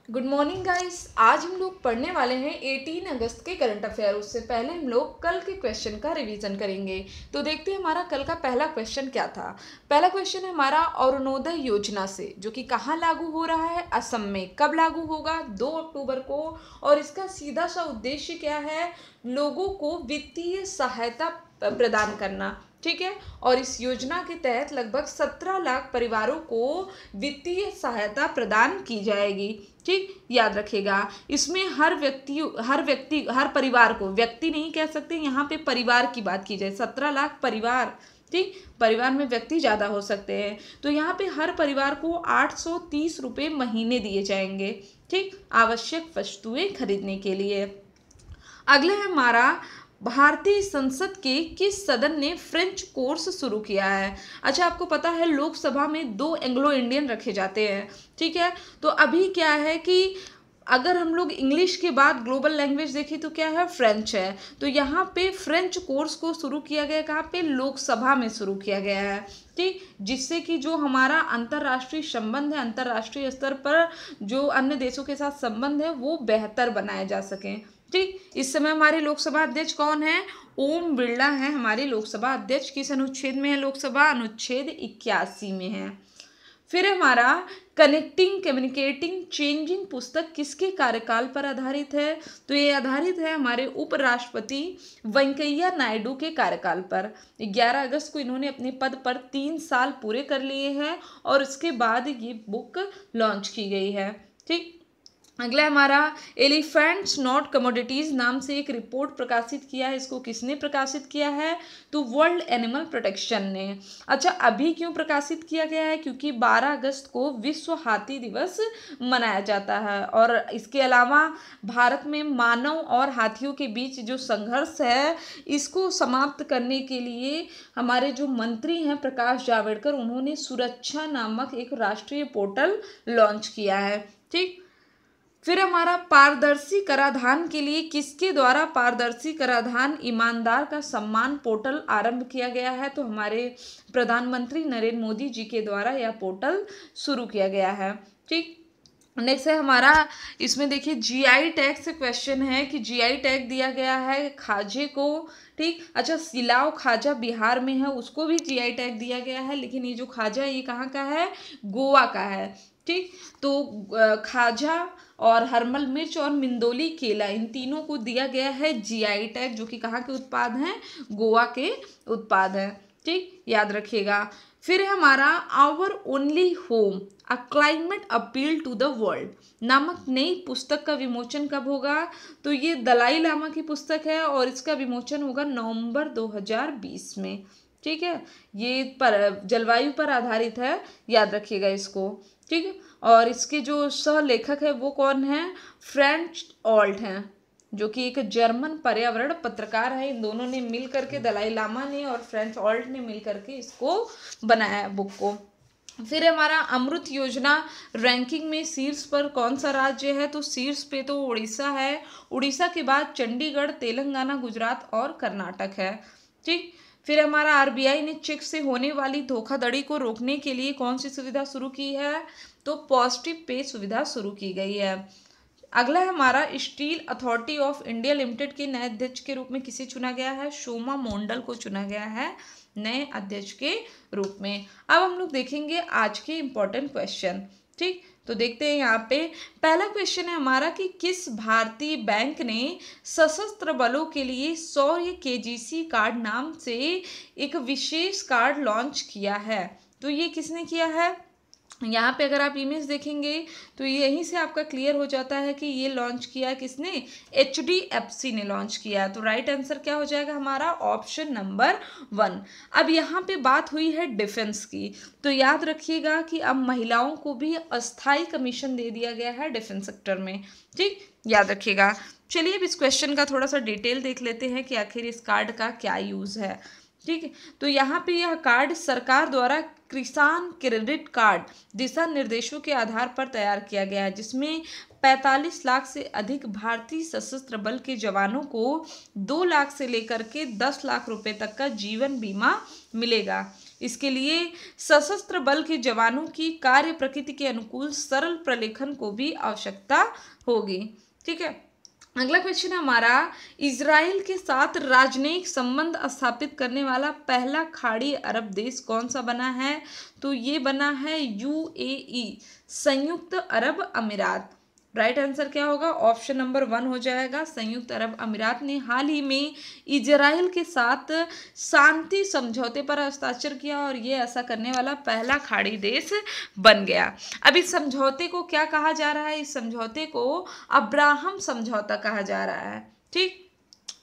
Good morning guys. आज हम लोग पढ़ने वाले हैं 18 अगस्त के करंट अफेयर। उससे पहले हम लोग कल के क्वेश्चन का रिवीजन करेंगे। तो देखते हैं हमारा कल का पहला क्वेश्चन क्या था। पहला क्वेश्चन है हमारा अरुणोदय योजना से, जो कि कहाँ लागू हो रहा है, असम में। कब लागू होगा? 2 अक्टूबर को। और इसका सीधा सा उद्देश्य क्या है? लोगों को वित्तीय सहायता प्रदान करना। ठीक है। और इस योजना के तहत लगभग 17 लाख परिवारों को वित्तीय सहायता प्रदान की जाएगी। ठीक, याद रखिएगा। इसमें हर परिवार को, व्यक्ति नहीं कह सकते, यहाँ पे परिवार की बात की जाए। 17 लाख परिवार। ठीक, परिवार में व्यक्ति ज़्यादा हो सकते हैं। तो यहाँ पे हर परिवार को 830 रुपये महीने दिए जाएंगे। ठीक, आवश्यक वस्तुएं खरीदने के लिए। अगला है हमारा, भारतीय संसद के किस सदन ने फ्रेंच कोर्स शुरू किया है? अच्छा, आपको पता है लोकसभा में 2 एंग्लो इंडियन रखे जाते हैं। ठीक है। तो अभी क्या है कि अगर हम लोग इंग्लिश के बाद ग्लोबल लैंग्वेज देखें तो क्या है? फ्रेंच है। तो यहाँ पे फ्रेंच कोर्स को शुरू किया गया, कहाँ पे? लोकसभा में शुरू किया गया है। ठीक, जिससे कि जो हमारा अंतर्राष्ट्रीय संबंध है, अंतर्राष्ट्रीय स्तर पर जो अन्य देशों के साथ संबंध है, वो बेहतर बनाए जा सकें। ठीक, इस समय हमारे लोकसभा अध्यक्ष कौन है? ओम बिरला है हमारे लोकसभा अध्यक्ष। किस अनुच्छेद में है लोकसभा? अनुच्छेद 81 में है। फिर हमारा कनेक्टिंग कम्युनिकेटिंग चेंजिंग पुस्तक किसके कार्यकाल पर आधारित है? तो ये आधारित है हमारे उपराष्ट्रपति वेंकैया नायडू के कार्यकाल पर। 11 अगस्त को इन्होंने अपने पद पर 3 साल पूरे कर लिए हैं और इसके बाद ये बुक लॉन्च की गई है। ठीक, अगला हमारा एलिफेंट्स नॉट कमोडिटीज नाम से एक रिपोर्ट प्रकाशित किया है। इसको किसने प्रकाशित किया है? तो वर्ल्ड एनिमल प्रोटेक्शन ने। अच्छा, अभी क्यों प्रकाशित किया गया है? क्योंकि 12 अगस्त को विश्व हाथी दिवस मनाया जाता है। और इसके अलावा भारत में मानव और हाथियों के बीच जो संघर्ष है, इसको समाप्त करने के लिए हमारे जो मंत्री हैं प्रकाश जावड़ेकर, उन्होंने सुरक्षा नामक एक राष्ट्रीय पोर्टल लॉन्च किया है। ठीक, फिर हमारा पारदर्शी कराधान के लिए किसके द्वारा पारदर्शी कराधान ईमानदार का सम्मान पोर्टल आरंभ किया गया है? तो हमारे प्रधानमंत्री नरेंद्र मोदी जी के द्वारा यह पोर्टल शुरू किया गया है। ठीक, नेक्स्ट है हमारा, इसमें देखिए जीआई टैग से क्वेश्चन है कि जीआई टैग दिया गया है खाजे को। ठीक, अच्छा, सिलाव खाजा बिहार में है, उसको भी जीआई टैग दिया गया है। लेकिन ये जो खाजा, ये कहाँ का है? गोवा का है। ठीक, तो खाजा और हरमल मिर्च और मिंदोली केला, इन तीनों को दिया गया है जीआई टैग, जो कि कहाँ के उत्पाद हैं? गोवा के उत्पाद हैं। ठीक, याद रखिएगा। फिर है हमारा our only home a climate appeal to the world नामक नई पुस्तक का विमोचन कब होगा? तो ये दलाई लामा की पुस्तक है और इसका विमोचन होगा नवंबर 2020 में। ठीक है, ये पर जलवायु पर आधारित है, याद रखिएगा इसको। ठीक है, और इसके जो सह लेखक है वो कौन है? फ्रेंच ऑल्ट हैं, जो कि एक जर्मन पर्यावरण पत्रकार है। इन दोनों ने मिल करके, दलाई लामा ने और फ्रेंच ऑल्ट ने मिल करके इसको बनाया, बुक को। फिर हमारा अमृत योजना रैंकिंग में शीर्ष पर कौन सा राज्य है? तो शीर्ष पे तो उड़ीसा है। उड़ीसा के बाद चंडीगढ़, तेलंगाना, गुजरात और कर्नाटक है। ठीक, फिर हमारा आरबीआई ने चेक से होने वाली धोखाधड़ी को रोकने के लिए कौन सी सुविधा शुरू की है? तो पॉजिटिव पे सुविधा शुरू की गई है। अगला है हमारा, steel authority of India limited के नए अध्यक्ष के रूप में किसे चुना गया है? सोमा मोंडल को चुना गया है नए अध्यक्ष के रूप में। अब हम लोग देखेंगे आज के इंपॉर्टेंट क्वेश्चन। ठीक, तो देखते हैं यहाँ पे पहला क्वेश्चन है हमारा कि किस भारतीय बैंक ने सशस्त्र बलों के लिए शौर्य केजीसी कार्ड नाम से एक विशेष कार्ड लॉन्च किया है? तो ये किसने किया है? यहाँ पे अगर आप इमेज देखेंगे तो यहीं से आपका क्लियर हो जाता है कि ये लॉन्च किया है किसने? HDFC ने लॉन्च किया। तो राइट आंसर क्या हो जाएगा हमारा? Option number 1। अब यहाँ पे बात हुई है डिफेंस की, तो याद रखिएगा कि अब महिलाओं को भी अस्थाई कमीशन दे दिया गया है डिफेंस सेक्टर में। ठीक, याद रखिएगा। चलिए अब इस क्वेश्चन का थोड़ा सा डिटेल देख लेते हैं कि आखिर इस कार्ड का क्या यूज़ है। ठीक है, तो यहाँ पे यह कार्ड सरकार द्वारा किसान क्रेडिट कार्ड दिशा निर्देशों के आधार पर तैयार किया गया है, जिसमें 45 लाख से अधिक भारतीय सशस्त्र बल के जवानों को 2 लाख से लेकर के 10 लाख रुपए तक का जीवन बीमा मिलेगा। इसके लिए सशस्त्र बल के जवानों की कार्य प्रकृति के अनुकूल सरल प्रलेखन को भी आवश्यकता होगी। ठीक है, अगला क्वेश्चन है हमारा, इजराइल के साथ राजनयिक संबंध स्थापित करने वाला पहला खाड़ी अरब देश कौन सा बना है? तो ये बना है यूएई, संयुक्त अरब अमीरात। राइट आंसर क्या होगा? ऑप्शन नंबर 1 हो जाएगा। संयुक्त अरब अमीरात ने हाल ही में इजराइल के साथ शांति समझौते पर हस्ताक्षर किया और ये ऐसा करने वाला पहला खाड़ी देश बन गया। अब इस समझौते को क्या कहा जा रहा है? इस समझौते को अब्राहम समझौता कहा जा रहा है। ठीक,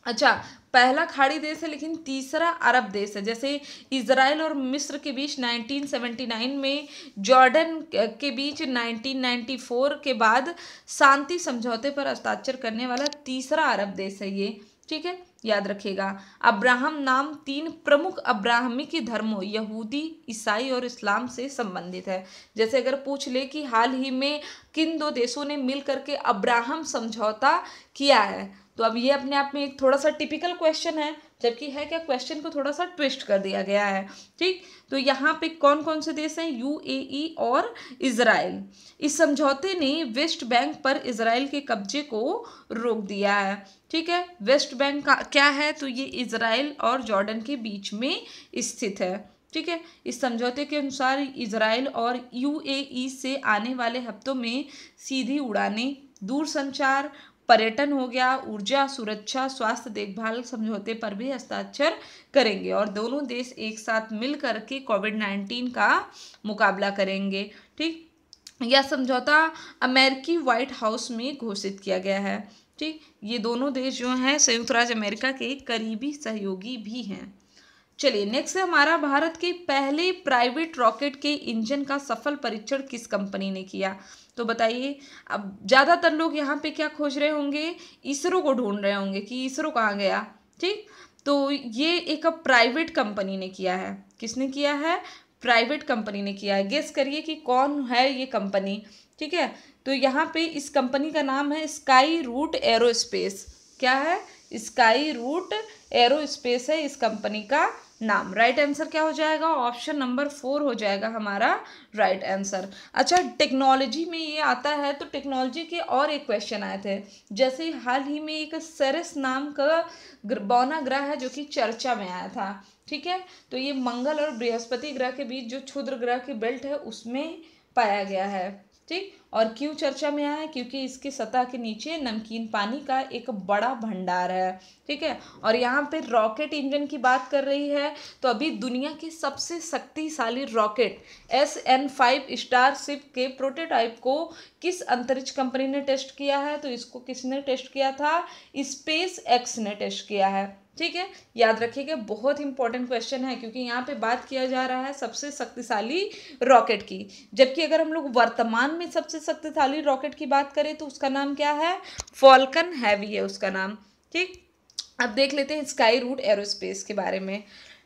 अच्छा, पहला खाड़ी देश है लेकिन तीसरा अरब देश है। जैसे इजराइल और मिस्र के बीच 1979 में, जॉर्डन के बीच 1994 के बाद शांति समझौते पर हस्ताक्षर करने वाला तीसरा अरब देश है ये। ठीक है, याद रखिएगा। अब्राहम नाम 3 प्रमुख अब्राहमिक धर्मों यहूदी, ईसाई और इस्लाम से संबंधित है। जैसे अगर पूछ ले कि हाल ही में किन 2 देशों ने मिल करके अब्राहम समझौता किया है, तो अब ये अपने आप में एक थोड़ा सा टिपिकल क्वेश्चन है, जबकि है क्या, क्वेश्चन को थोड़ा सा ट्विस्ट कर दिया गया है। ठीक, तो यहाँ पे कौन कौन से देश हैं? यूएई और इजराइल। इस समझौते ने वेस्ट बैंक पर इजराइल के कब्जे को रोक दिया है। ठीक है, वेस्ट बैंक का क्या है? तो ये इजराइल और जॉर्डन के बीच में स्थित है। ठीक है, इस समझौते के अनुसार इजराइल और यूएई से आने वाले हफ्तों में सीधी उड़ानें, दूरसंचार, पर्यटन हो गया, ऊर्जा, सुरक्षा, स्वास्थ्य देखभाल समझौते पर भी हस्ताक्षर करेंगे और दोनों देश एक साथ मिल करके कोविड-19 का मुकाबला करेंगे। ठीक, यह समझौता अमेरिकी व्हाइट हाउस में घोषित किया गया है। ठीक, ये दोनों देश जो हैं संयुक्त राज्य अमेरिका के करीबी सहयोगी भी हैं। चलिए नेक्स्ट है हमारा, भारत के पहले प्राइवेट रॉकेट के इंजन का सफल परीक्षण किस कंपनी ने किया? तो बताइए। अब ज़्यादातर लोग यहाँ पे क्या खोज रहे होंगे? इसरो को ढूंढ रहे होंगे कि इसरो कहाँ गया। ठीक, तो ये एक प्राइवेट कंपनी ने किया है। किसने किया है? प्राइवेट कंपनी ने किया है। गेस करिए कि कौन है ये कंपनी। ठीक है, तो यहाँ पे इस कंपनी का नाम है स्काई रूट एरोस्पेस। क्या है? स्काई रूट एरोस्पेस है इस कंपनी का नाम। राइट आंसर क्या हो जाएगा? ऑप्शन नंबर 4 हो जाएगा हमारा राइट आंसर। अच्छा, टेक्नोलॉजी में ये आता है तो टेक्नोलॉजी के और एक क्वेश्चन आए थे। जैसे हाल ही में एक सेरेस नाम का बौना ग्रह है जो कि चर्चा में आया था। ठीक है, तो ये मंगल और बृहस्पति ग्रह के बीच जो क्षुद्र ग्रह की बेल्ट है उसमें पाया गया है। ठीक, और क्यों चर्चा में आया है? क्योंकि इसकी सतह के नीचे नमकीन पानी का एक बड़ा भंडार है। ठीक है, और यहाँ पे रॉकेट इंजन की बात कर रही है तो अभी दुनिया की सबसे शक्तिशाली रॉकेट SN5 स्टारशिप के प्रोटोटाइप को किस अंतरिक्ष कंपनी ने टेस्ट किया है? तो इसको किसने टेस्ट किया था? स्पेस एक्स ने टेस्ट किया है। ठीक है, याद रखिएगा, बहुत इंपॉर्टेंट क्वेश्चन है क्योंकि यहाँ पे बात किया जा रहा है सबसे शक्तिशाली रॉकेट की। जबकि अगर हम लोग वर्तमान में सबसे शक्तिशाली रॉकेट की बात करें तो उसका नाम क्या है? फॉल्कन हैवी है उसका नाम। ठीक, अब देख लेते हैं स्काई रूट एरोस्पेस के बारे में।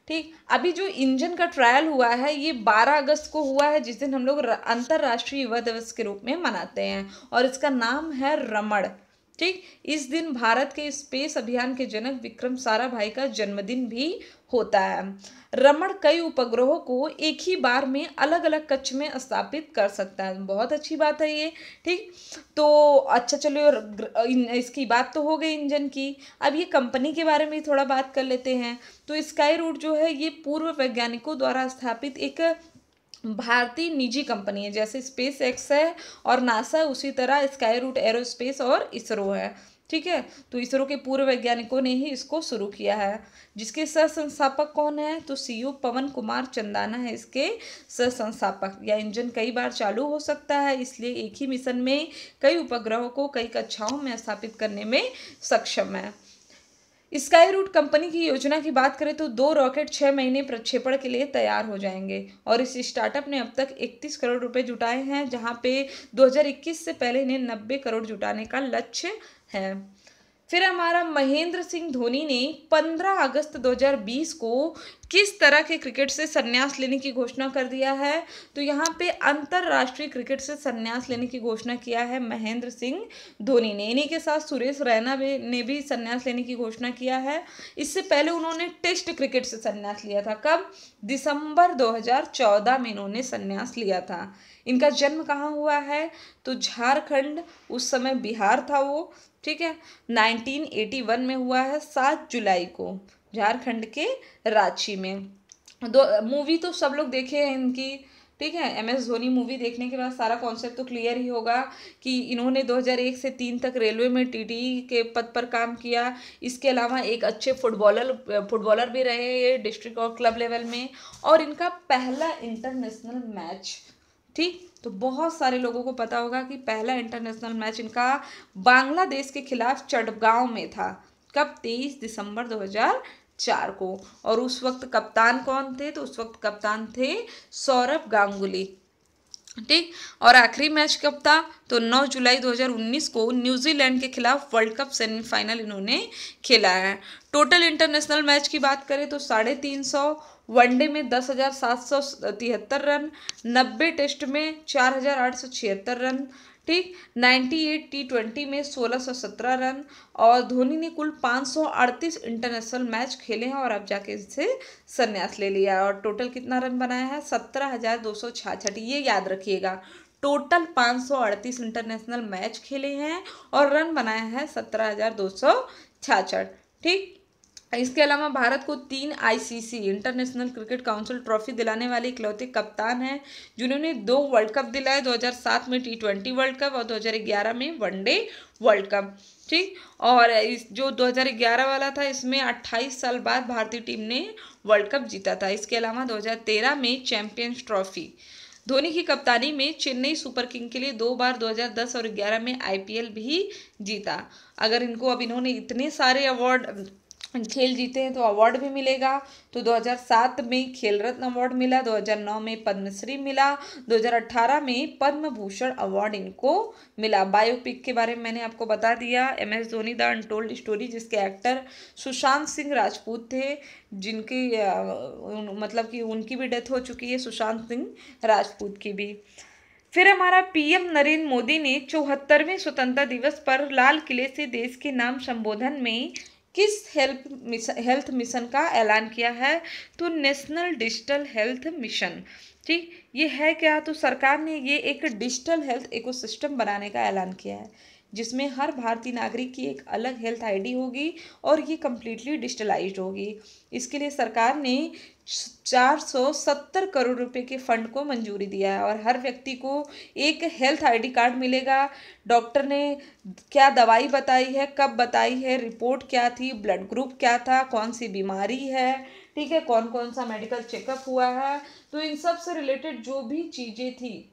ठीक, अभी जो इंजन का ट्रायल हुआ है ये 12 अगस्त को हुआ है, जिस दिन हम लोग अंतर्राष्ट्रीय युवा दिवस के रूप में मनाते हैं और इसका नाम है रमण। ठीक, इस दिन भारत के स्पेस अभियान के जनक विक्रम साराभाई का जन्मदिन भी होता है। रमण कई उपग्रहों को एक ही बार में अलग अलग कक्ष में स्थापित कर सकता है। बहुत अच्छी बात है ये। ठीक, तो अच्छा चलो, इसकी बात तो हो गई इंजन की। अब ये कंपनी के बारे में थोड़ा बात कर लेते हैं। तो स्काई रूट जो है ये पूर्व वैज्ञानिकों द्वारा स्थापित एक भारतीय निजी कंपनी है। जैसे स्पेस एक्स है और नासा है, उसी तरह स्काई रूट एरोस्पेस और इसरो है। ठीक है, तो इसरो के पूर्व वैज्ञानिकों ने ही इसको शुरू किया है। जिसके सह संस्थापक कौन है? तो सीईओ पवन कुमार चंदाना है इसके सह संस्थापक। यह इंजन कई बार चालू हो सकता है, इसलिए एक ही मिशन में कई उपग्रहों को कई कक्षाओं में स्थापित करने में सक्षम है। स्काई रूट कंपनी की योजना की बात करें तो 2 रॉकेट 6 महीने प्रक्षेपण के लिए तैयार हो जाएंगे और इस स्टार्टअप ने अब तक 31 करोड़ रुपए जुटाए हैं, जहां पे 2021 से पहले इन्हें 90 करोड़ जुटाने का लक्ष्य है। फिर हमारा महेंद्र सिंह धोनी ने 15 अगस्त 2020 को किस तरह के क्रिकेट से संन्यास लेने की घोषणा कर दिया है? तो यहाँ पे अंतरराष्ट्रीय क्रिकेट से संन्यास लेने की घोषणा किया है महेंद्र सिंह धोनी ने। इन्हीं के साथ सुरेश रैना ने भी संन्यास लेने की घोषणा किया है। इससे पहले उन्होंने टेस्ट क्रिकेट से संन्यास लिया था। कब? दिसंबर 2014 में इन्होंने संन्यास लिया था। इनका जन्म कहाँ हुआ है? तो झारखंड, उस समय बिहार था वो, ठीक है, 1981 में हुआ है, 7 जुलाई को, झारखंड के रांची में। मूवी तो सब लोग देखे हैं इनकी, ठीक है। MS धोनी मूवी देखने के बाद सारा कॉन्सेप्ट तो क्लियर ही होगा कि इन्होंने 2001 से 3 तक रेलवे में TTE के पद पर काम किया। इसके अलावा एक अच्छे फुटबॉलर भी रहे ये डिस्ट्रिक्ट और क्लब लेवल में। और इनका पहला इंटरनेशनल मैच, ठीक, तो बहुत सारे लोगों को पता होगा कि पहला इंटरनेशनल मैच इनका बांग्लादेश के खिलाफ चटगांव में था। कब? 23 दिसंबर 2004 को। और उस वक्त कप्तान कौन थे? तो उस वक्त कप्तान थे सौरभ गांगुली, ठीक। और आखिरी मैच कब था? तो 9 जुलाई 2019 को न्यूजीलैंड के खिलाफ वर्ल्ड कप सेमीफाइनल इन्होंने खेला है। टोटल इंटरनेशनल मैच की बात करें तो 350, वनडे में 10,773 रन, 90 टेस्ट में 4,876 रन, ठीक, 98 T20 में 1,617 रन। और धोनी ने कुल 538 इंटरनेशनल मैच खेले हैं और अब जाके इससे संन्यास ले लिया। और टोटल कितना रन बनाया है? 17,266। ये याद रखिएगा, टोटल 538 इंटरनेशनल मैच खेले हैं और रन बनाया है 17,266, ठीक। इसके अलावा भारत को 3 ICC international cricket council trophy दिलाने वाले इकलौते कप्तान हैं जिन्होंने 2 वर्ल्ड कप दिलाए, 2007 में T20 वर्ल्ड कप और 2011 में वनडे वर्ल्ड कप, ठीक। और इस जो 2011 वाला था इसमें 28 साल बाद भारतीय टीम ने वर्ल्ड कप जीता था। इसके अलावा 2013 में चैंपियंस ट्रॉफी, धोनी की कप्तानी में चेन्नई सुपर किंग के लिए 2 बार 2010 और 11 में IPL भी जीता। अगर इनको अब इन्होंने इतने सारे अवार्ड खेल जीते हैं तो अवार्ड भी मिलेगा। तो 2007 में खेल रत्न अवार्ड मिला, 2009 में पद्मश्री मिला, 2018 में पद्म भूषण अवार्ड इनको मिला। बायोपिक के बारे में मैंने आपको बता दिया, MS Dhoni the untold story, जिसके एक्टर सुशांत सिंह राजपूत थे, जिनकी मतलब कि उनकी भी डेथ हो चुकी है, सुशांत सिंह राजपूत की भी। फिर हमारा PM नरेंद्र मोदी ने 74वें स्वतंत्रता दिवस पर लाल किले से देश के नाम संबोधन में किस हेल्थ मिशन का ऐलान किया है? तो नेशनल डिजिटल हेल्थ मिशन, ठीक। ये है क्या? तो सरकार ने ये एक डिजिटल हेल्थ इकोसिस्टम बनाने का ऐलान किया है जिसमें हर भारतीय नागरिक की एक अलग हेल्थ ID होगी और ये कम्प्लीटली डिजिटलाइज्ड होगी। इसके लिए सरकार ने 470 करोड़ रुपए के फंड को मंजूरी दिया है और हर व्यक्ति को एक हेल्थ ID कार्ड मिलेगा। डॉक्टर ने क्या दवाई बताई है, कब बताई है, रिपोर्ट क्या थी, ब्लड ग्रुप क्या था, कौन सी बीमारी है, ठीक है, कौन कौन सा मेडिकल चेकअप हुआ है, तो इन सब से रिलेटेड जो भी चीज़ें थी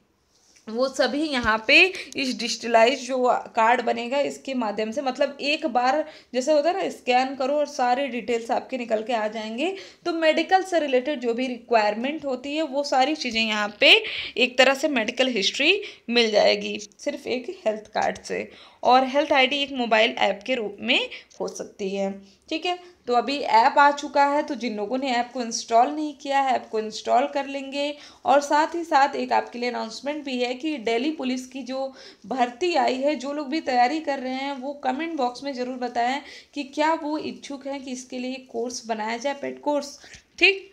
वो सभी यहाँ पे इस डिजिटलाइज जो कार्ड बनेगा इसके माध्यम से, मतलब एक बार जैसे होता है ना, स्कैन करो और सारे डिटेल्स आपके निकल के आ जाएंगे। तो मेडिकल से रिलेटेड जो भी रिक्वायरमेंट होती है वो सारी चीज़ें यहाँ पे एक तरह से मेडिकल हिस्ट्री मिल जाएगी सिर्फ एक हेल्थ कार्ड से। और हेल्थ ID एक मोबाइल ऐप के रूप में हो सकती है, ठीक है। तो अभी ऐप आ चुका है, तो जिन लोगों ने ऐप को इंस्टॉल नहीं किया है ऐप को इंस्टॉल कर लेंगे। और साथ ही साथ एक आपके लिए अनाउंसमेंट भी है कि दिल्ली पुलिस की जो भर्ती आई है, जो लोग भी तैयारी कर रहे हैं वो कमेंट बॉक्स में ज़रूर बताएं कि क्या वो इच्छुक हैं कि इसके लिए कोर्स बनाया जाए, पेड कोर्स, ठीक।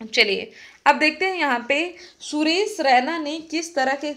चलिए अब देखते हैं यहाँ पे सुरेश रैना ने किस तरह के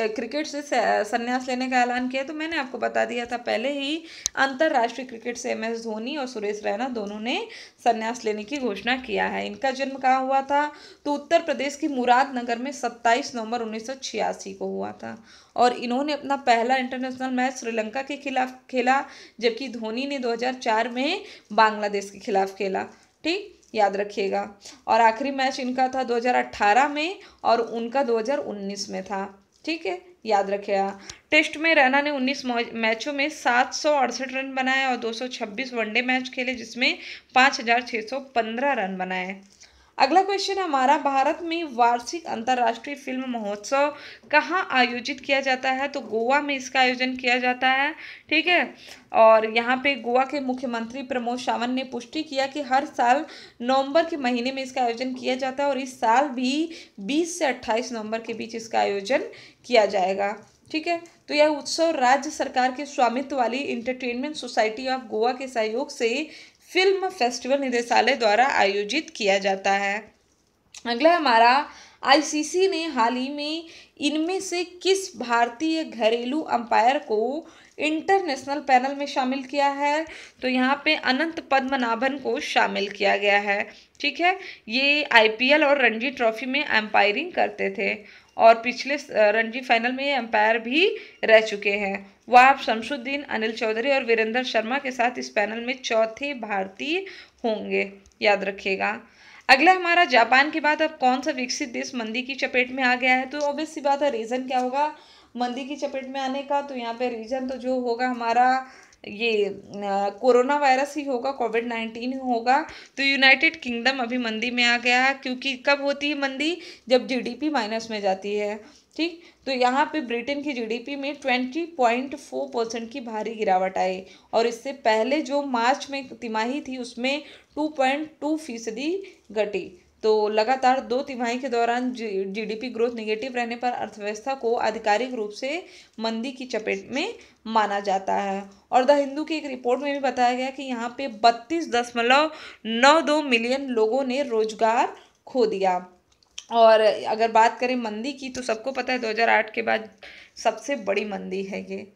क्रिकेट से संन्यास लेने का ऐलान किया। तो मैंने आपको बता दिया था पहले ही, अंतर्राष्ट्रीय क्रिकेट से MS धोनी और सुरेश रैना दोनों ने संन्यास लेने की घोषणा किया है। इनका जन्म कहाँ हुआ था? तो उत्तर प्रदेश के मुरादनगर में 27 नवंबर 1986 को हुआ था। और इन्होंने अपना पहला इंटरनेशनल मैच श्रीलंका के खिलाफ खेला, जबकि धोनी ने 2004 में बांग्लादेश के खिलाफ खेला, ठीक, याद रखिएगा। और आखिरी मैच इनका था 2018 में और उनका 2019 में था, ठीक है, याद रखिएगा। टेस्ट में रैना ने 19 मैचों में 768 रन बनाए और 226 वनडे मैच खेले जिसमें 5,615 रन बनाए। अगला क्वेश्चन हमारा, भारत में वार्षिक अंतर्राष्ट्रीय फिल्म महोत्सव कहाँ आयोजित किया जाता है? तो गोवा में इसका आयोजन किया जाता है। ठीक है, और यहाँ पे गोवा के मुख्यमंत्री प्रमोद सावंत ने पुष्टि किया कि हर साल नवंबर के महीने में इसका आयोजन किया जाता है और इस साल भी 20 से 28 नवंबर के बीच इसका आयोजन किया जाएगा। ठीक है, तो यह उत्सव राज्य सरकार के स्वामित्व वाली इंटरटेनमेंट सोसाइटी ऑफ गोवा के सहयोग से फिल्म फेस्टिवल निदेशालय द्वारा आयोजित किया जाता है। अगला हमारा, आईसीसी ने हाल ही में इनमें से किस भारतीय घरेलू अंपायर को इंटरनेशनल पैनल में शामिल किया है? तो यहाँ पे अनंत पद्मनाभन को शामिल किया गया है। ठीक है, ये आईपीएल और रणजी ट्रॉफी में एम्पायरिंग करते थे और पिछले रणजी फाइनल में ये एम्पायर भी रह चुके हैं। वह शमसुद्दीन, अनिल चौधरी और वीरेंद्र शर्मा के साथ इस पैनल में चौथे भारतीय होंगे, याद रखिएगा। अगला हमारा, जापान के बाद अब कौन सा विकसित देश मंदी की चपेट में आ गया है? तो ऑब्वियस सी बात है, रीजन क्या होगा मंदी की चपेट में आने का? तो यहाँ पे रीजन तो जो होगा हमारा ये कोरोना वायरस ही होगा, कोविड-19 होगा। तो यूनाइटेड किंगडम अभी मंदी में आ गया है, क्योंकि कब होती है मंदी? जब जीडीपी माइनस में जाती है। ठीक, तो यहाँ पे ब्रिटेन की जीडीपी में 20.4% की भारी गिरावट आई और इससे पहले जो मार्च में तिमाही थी उसमें 2.2% घटी। तो लगातार 2 तिमाही के दौरान जीडीपी ग्रोथ नेगेटिव रहने पर अर्थव्यवस्था को आधिकारिक रूप से मंदी की चपेट में माना जाता है। और द हिंदू की एक रिपोर्ट में भी बताया गया कि यहाँ पे 32.92 मिलियन लोगों ने रोजगार खो दिया। और अगर बात करें मंदी की, तो सबको पता है 2008 के बाद सबसे बड़ी मंदी है ये।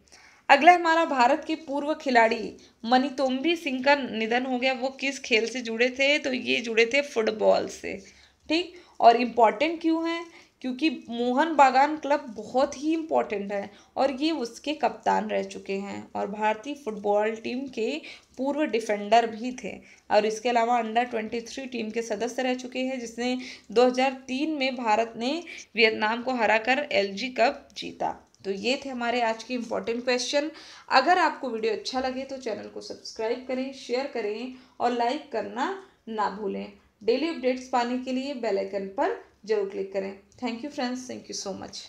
अगला हमारा, भारत के पूर्व खिलाड़ी मनीतोम्बी सिंह का निधन हो गया। वो किस खेल से जुड़े थे? तो ये जुड़े थे फुटबॉल से। ठीक, और इम्पॉर्टेंट क्यों है? क्योंकि मोहन बागान क्लब बहुत ही इम्पोर्टेंट है और ये उसके कप्तान रह चुके हैं और भारतीय फुटबॉल टीम के पूर्व डिफेंडर भी थे। और इसके अलावा अंडर-23 टीम के सदस्य रह चुके हैं, जिसने 2003 में भारत ने वियतनाम को हराकर एलजी कप जीता। तो ये थे हमारे आज के इम्पोर्टेंट क्वेश्चन। अगर आपको वीडियो अच्छा लगे तो चैनल को सब्सक्राइब करें, शेयर करें और लाइक करना ना भूलें। डेली अपडेट्स पाने के लिए बेल आइकन पर जरूर क्लिक करें। Thank you friends, thank you so much.